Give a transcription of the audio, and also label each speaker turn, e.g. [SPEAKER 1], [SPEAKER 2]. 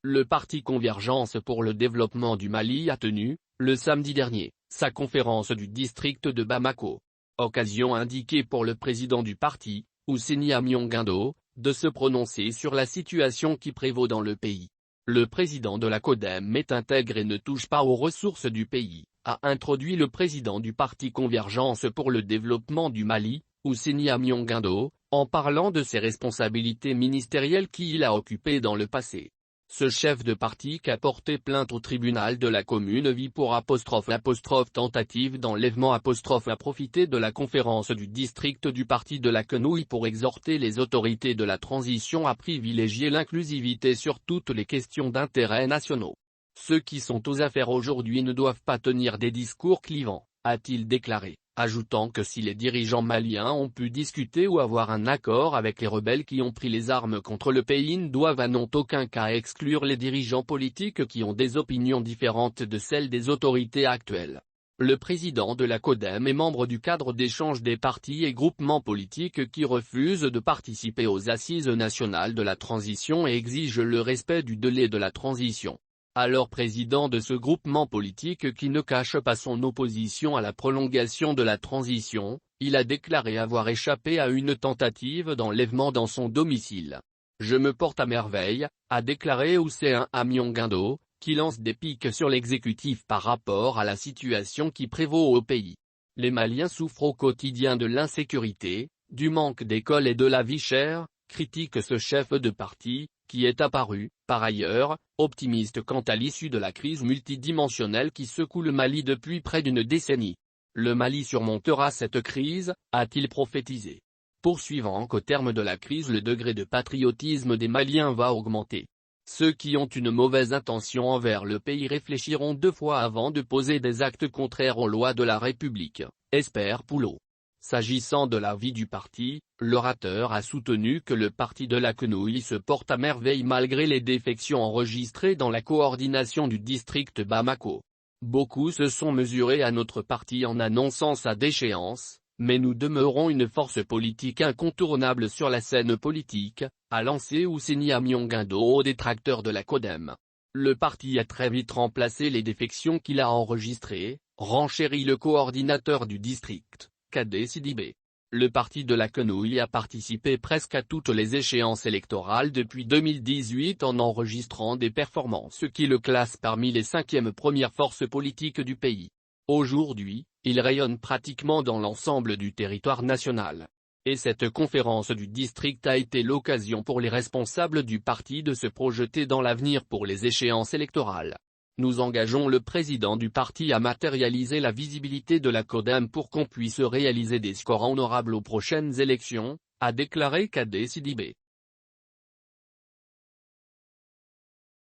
[SPEAKER 1] Le parti Convergence pour le développement du Mali a tenu, le samedi dernier, sa conférence du district de Bamako. Occasion indiquée pour le président du parti, Ousseini Amion-Guindo, de se prononcer sur la situation qui prévaut dans le pays. Le président de la CODEM est intègre et ne touche pas aux ressources du pays, a introduit le président du parti Convergence pour le développement du Mali, Ousseini Amion-Guindo, en parlant de ses responsabilités ministérielles qu'il a occupées dans le passé. Ce chef de parti qui a porté plainte au tribunal de la commune vit pour tentative d'enlèvement a profité de la conférence du district du parti de la Quenouille pour exhorter les autorités de la transition à privilégier l'inclusivité sur toutes les questions d'intérêt nationaux. Ceux qui sont aux affaires aujourd'hui ne doivent pas tenir des discours clivants, a-t-il déclaré, ajoutant que si les dirigeants maliens ont pu discuter ou avoir un accord avec les rebelles qui ont pris les armes contre le pays, ne doivent en aucun cas exclure les dirigeants politiques qui ont des opinions différentes de celles des autorités actuelles. Le président de la CODEM est membre du cadre d'échange des partis et groupements politiques qui refusent de participer aux assises nationales de la transition et exigent le respect du délai de la transition. Alors président de ce groupement politique qui ne cache pas son opposition à la prolongation de la transition, il a déclaré avoir échappé à une tentative d'enlèvement dans son domicile. Je me porte à merveille, a déclaré Ousseini Amion-Guindo, qui lance des piques sur l'exécutif par rapport à la situation qui prévaut au pays. Les Maliens souffrent au quotidien de l'insécurité, du manque d'écoles et de la vie chère, critique ce chef de parti, qui est apparu, par ailleurs, optimiste quant à l'issue de la crise multidimensionnelle qui secoue le Mali depuis près d'une décennie. Le Mali surmontera cette crise, a-t-il prophétisé. Poursuivant qu'au terme de la crise le degré de patriotisme des Maliens va augmenter. Ceux qui ont une mauvaise intention envers le pays réfléchiront 2 fois avant de poser des actes contraires aux lois de la République, espère Poulot. S'agissant de la vie du parti, l'orateur a soutenu que le parti de la Quenouille se porte à merveille malgré les défections enregistrées dans la coordination du district Bamako. Beaucoup se sont mesurés à notre parti en annonçant sa déchéance, mais nous demeurons une force politique incontournable sur la scène politique, a lancé Ousseini Amion-Guindo aux détracteurs de la CODEM. Le parti a très vite remplacé les défections qu'il a enregistrées, renchérit le coordinateur du district. Kadé Sidibé. Le parti de la Quenouille a participé presque à toutes les échéances électorales depuis 2018 en enregistrant des performances qui le classent parmi les 5e premières forces politiques du pays. Aujourd'hui, il rayonne pratiquement dans l'ensemble du territoire national. Et cette conférence du district a été l'occasion pour les responsables du parti de se projeter dans l'avenir pour les échéances électorales. Nous engageons le président du parti à matérialiser la visibilité de la CODEM pour qu'on puisse réaliser des scores honorables aux prochaines élections, a déclaré Kadé Sidibé.